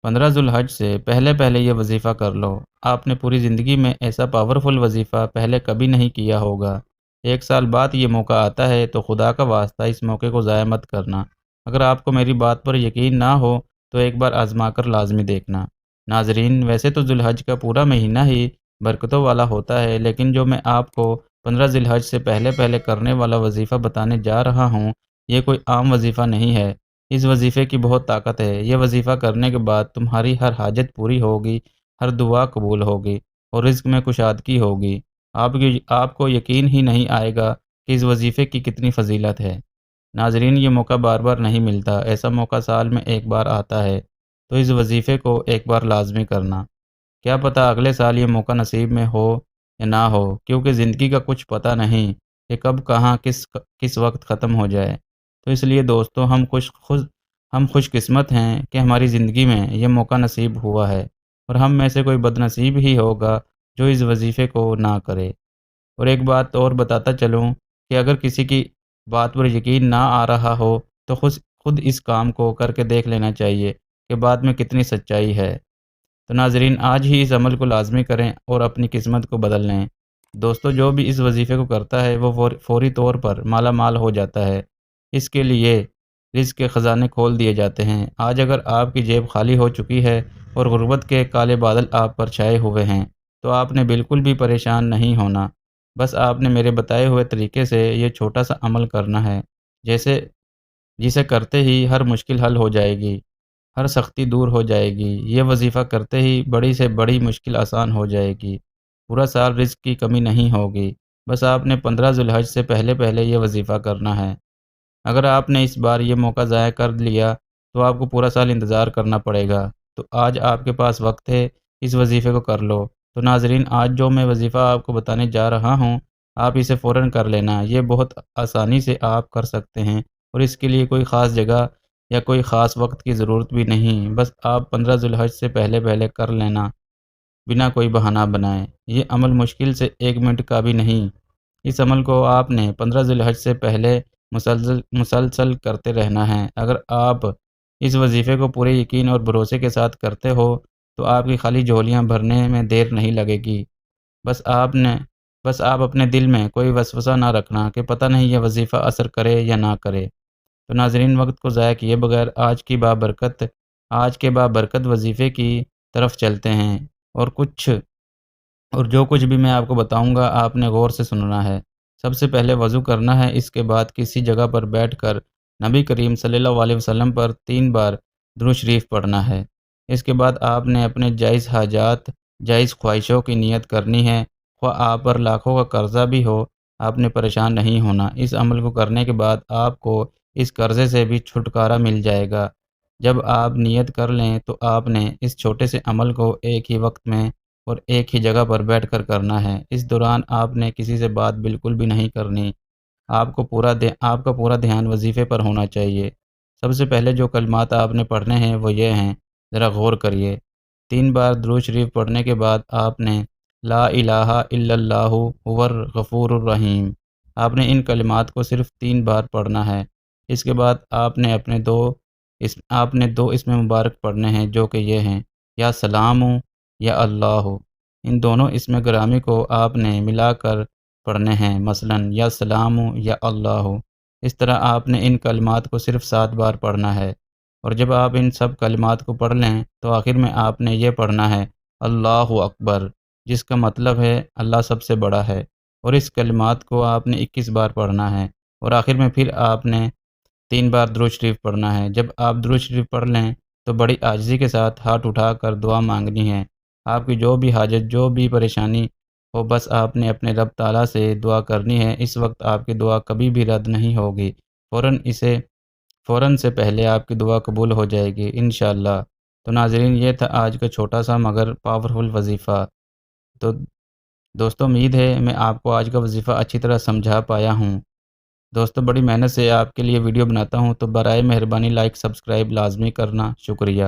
15 ذوالحج سے پہلے پہلے یہ وظیفہ کر لو۔ آپ نے پوری زندگی میں ایسا پاورفل وظیفہ پہلے کبھی نہیں کیا ہوگا۔ 1 سال بعد یہ موقع آتا ہے تو خدا کا واسطہ اس موقع کو ضائع مت کرنا۔ اگر آپ کو میری بات پر یقین نہ ہو تو ایک بار آزما کر لازمی دیکھنا۔ ناظرین، ویسے تو ذوالحج کا پورا مہینہ ہی برکتوں والا ہوتا ہے، لیکن جو میں آپ کو 15 ذوالحج سے پہلے پہلے کرنے والا وظیفہ بتانے جا رہا ہوں، یہ کوئی عام وظیفہ نہیں ہے۔ اس وظیفے کی بہت طاقت ہے۔ یہ وظیفہ کرنے کے بعد تمہاری ہر حاجت پوری ہوگی، ہر دعا قبول ہوگی اور رزق میں کشادگی ہوگی۔ آپ کو یقین ہی نہیں آئے گا کہ اس وظیفے کی کتنی فضیلت ہے۔ ناظرین، یہ موقع بار بار نہیں ملتا، ایسا موقع سال میں ایک بار آتا ہے، تو اس وظیفے کو ایک بار لازمی کرنا۔ کیا پتہ اگلے سال یہ موقع نصیب میں ہو یا نہ ہو، کیونکہ زندگی کا کچھ پتہ نہیں کہ کب کہاں کس وقت ختم ہو جائے۔ تو اس لیے دوستو، ہم خوش قسمت ہیں کہ ہماری زندگی میں یہ موقع نصیب ہوا ہے، اور ہم میں سے کوئی بد نصیب ہی ہوگا جو اس وظیفے کو نہ کرے۔ اور ایک بات اور بتاتا چلوں کہ اگر کسی کی بات پر یقین نہ آ رہا ہو تو خود اس کام کو کر کے دیکھ لینا چاہیے کہ بات میں کتنی سچائی ہے۔ تو ناظرین، آج ہی اس عمل کو لازمی کریں اور اپنی قسمت کو بدل لیں۔ دوستو، جو بھی اس وظیفے کو کرتا ہے وہ فوری طور پر مالا مال ہو جاتا ہے۔ اس کے لیے رزق کے خزانے کھول دیے جاتے ہیں۔ آج اگر آپ کی جیب خالی ہو چکی ہے اور غربت کے کالے بادل آپ پر چھائے ہوئے ہیں تو آپ نے بالکل بھی پریشان نہیں ہونا۔ بس آپ نے میرے بتائے ہوئے طریقے سے یہ چھوٹا سا عمل کرنا ہے، جسے کرتے ہی ہر مشکل حل ہو جائے گی، ہر سختی دور ہو جائے گی۔ یہ وظیفہ کرتے ہی بڑی سے بڑی مشکل آسان ہو جائے گی۔ پورا سال رزق کی کمی نہیں ہوگی۔ بس آپ نے 15 ذوالحج سے پہلے پہلے یہ وظیفہ کرنا ہے۔ اگر آپ نے اس بار یہ موقع ضائع کر لیا تو آپ کو پورا سال انتظار کرنا پڑے گا۔ تو آج آپ کے پاس وقت ہے، اس وظیفے کو کر لو۔ تو ناظرین، آج جو میں وظیفہ آپ کو بتانے جا رہا ہوں، آپ اسے فوراً کر لینا۔ یہ بہت آسانی سے آپ کر سکتے ہیں اور اس کے لیے کوئی خاص جگہ یا کوئی خاص وقت کی ضرورت بھی نہیں۔ بس آپ 15 ذوالحج سے پہلے پہلے کر لینا، بنا کوئی بہانہ بنائے۔ یہ عمل مشکل سے 1 منٹ کا بھی نہیں۔ اس عمل کو آپ نے 15 ذوالحج سے پہلے مسلسل کرتے رہنا ہے۔ اگر آپ اس وظیفے کو پورے یقین اور بھروسے کے ساتھ کرتے ہو تو آپ کی خالی جھولیاں بھرنے میں دیر نہیں لگے گی۔ بس آپ اپنے دل میں کوئی وسوسہ نہ رکھنا کہ پتہ نہیں یہ وظیفہ اثر کرے یا نہ کرے۔ تو ناظرین، وقت کو ضائع کیے بغیر آج کے بابرکت وظیفے کی طرف چلتے ہیں، اور جو کچھ بھی میں آپ کو بتاؤں گا آپ نے غور سے سننا ہے۔ سب سے پہلے وضو کرنا ہے، اس کے بعد کسی جگہ پر بیٹھ کر نبی کریم صلی اللہ علیہ وسلم پر 3 بار درود شریف پڑھنا ہے۔ اس کے بعد آپ نے اپنے جائز حاجات، جائز خواہشوں کی نیت کرنی ہے۔ خواہ آپ پر لاکھوں کا قرضہ بھی ہو، آپ نے پریشان نہیں ہونا۔ اس عمل کو کرنے کے بعد آپ کو اس قرضے سے بھی چھٹکارا مل جائے گا۔ جب آپ نیت کر لیں تو آپ نے اس چھوٹے سے عمل کو ایک ہی وقت میں اور ایک ہی جگہ پر بیٹھ کر کرنا ہے۔ اس دوران آپ نے کسی سے بات بالکل بھی نہیں کرنی۔ آپ کا پورا دھیان وظیفے پر ہونا چاہیے۔ سب سے پہلے جو کلمات آپ نے پڑھنے ہیں وہ یہ ہیں، ذرا غور کریے۔ 3 بار درود شریف پڑھنے کے بعد آپ نے لا الہ الا اللہ هو الغفور الرحیم، آپ نے ان کلمات کو صرف 3 بار پڑھنا ہے۔ اس کے بعد آپ نے دو اسم مبارک پڑھنے ہیں، جو کہ یہ ہیں، یا سلام یا اللہ۔ ان دونوں اسم گرامی کو آپ نے ملا کر پڑھنے ہیں، مثلا یا سلام یا اللہ۔ اس طرح آپ نے ان کلمات کو صرف 7 بار پڑھنا ہے، اور جب آپ ان سب کلمات کو پڑھ لیں تو آخر میں آپ نے یہ پڑھنا ہے، اللہ اکبر، جس کا مطلب ہے اللہ سب سے بڑا ہے، اور اس کلمات کو آپ نے 21 بار پڑھنا ہے، اور آخر میں پھر آپ نے 3 بار درود شریف پڑھنا ہے۔ جب آپ درود شریف پڑھ لیں تو بڑی عاجزی کے ساتھ ہاتھ اٹھا کر دعا مانگنی ہے۔ آپ کی جو بھی حاجت، جو بھی پریشانی ہو، بس آپ نے اپنے رب تعالیٰ سے دعا کرنی ہے۔ اس وقت آپ کی دعا کبھی بھی رد نہیں ہوگی، فوراً سے پہلے آپ کی دعا قبول ہو جائے گی انشاءاللہ۔ تو ناظرین، یہ تھا آج کا چھوٹا سا مگر پاورفل وظیفہ۔ تو دوستو، امید ہے میں آپ کو آج کا وظیفہ اچھی طرح سمجھا پایا ہوں۔ دوستو، بڑی محنت سے آپ کے لیے ویڈیو بناتا ہوں، تو برائے مہربانی لائک سبسکرائب لازمی کرنا، شکریہ۔